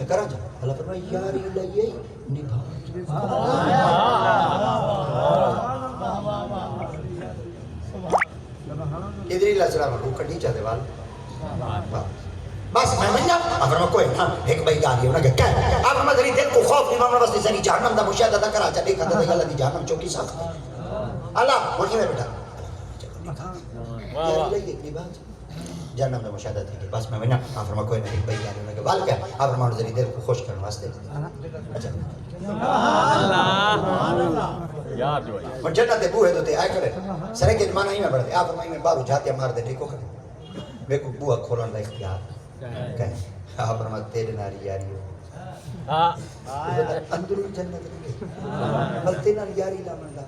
میں کرا جا اللہ فرمایا یاری لئیے نبھا ادھر ہی لچڑا میں روکا نہیں چاہتے وال بس میں منجا افرما کوئی نا ایک بھائی آگئی انہوں نے کہا افرما ذری دل کو خوف نہیں مانگنا بس ذری جہنم دا مشاہدہ دا کرا چا دیکھا دا اللہ دی جہنم چوکی ساکھ اللہ وہی میں بیٹھا یاری لئیے نبھا جہنم دا مشاہدہ تھی کہ بس میں منجا افرما کوئی نا ایک بھائی آگئی انہوں نے کہا وال کیا افرما ذری دل کو خوش کرنے واسطے اور جنت بوہے دوتے آئے کھڑے سرے کے زمانہ ہی میں بڑھتے آپ فرمائی میں بارو جھاتیا مار دے ٹھیکو کھڑے میں کو بوہا کھولن دا اختیار کہیں آپ فرمائی تیرے ناری یاری ہو اندر جنت رہے بلتے ناری یاری لامن دا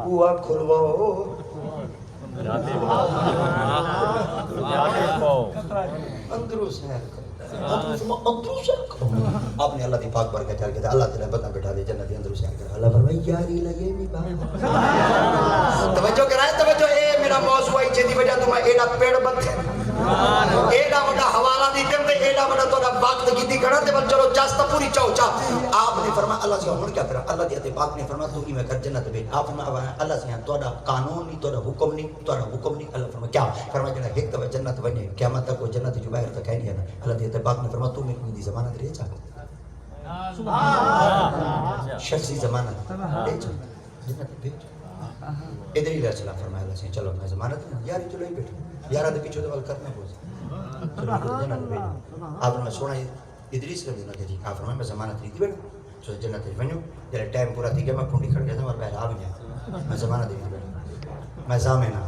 بوہا کھولو اندرو سہر کرو آپ نے اللہ دی پاک برکت چل کے اللہ تعالی بندہ بٹھا دے جنت اندر سے کر اللہ فرمائے یاری لگے نہیں با توجہ کرائے توجہ اے میرا موضوع ہے جدی وجہ تو میں ایڈا پیڑ بند ایڈا بڑا حوالہ دی دم تے ایڈا بڑا تو وقت کیتی کڑا تے بل چلو چاست پوری چاو چا آپ نے فرمایا اللہ سے ہن کیا کرا اللہ دی تے پاک نے فرمایا تو ہی میں کر جنت میں آپ نے اللہ سے توڑا قانون نہیں توڑا حکم نہیں اللہ فرمایا کیا فرمایا جنا ایک دفعہ جنت بنے قیامت تک وہ جنت جو باہر تک ہے نہیں نا اللہ دی تے پاک نے فرمایا تو میری دی ضمانت لے جا شخصی ضمانت لے جا جنت بھیج ادھر ہی چلا فرمایا اللہ سے چلو میں ضمانت یاری چلو ہی بیٹھو یارہ دے پیچھے دوال کرنا بوز چلو جنت بھیج آپ نے سونا ادریس کر دینا کہ جی آپ نے میں ضمانت لی تھی بیٹھو چلو جنت بھیج بنیو جلے ٹائم پورا تھی کہ میں پھونڈی کھڑ گیا تھا اور بہر آ گیا میں ضمانت لی تھی بیٹھو میں ضامنہ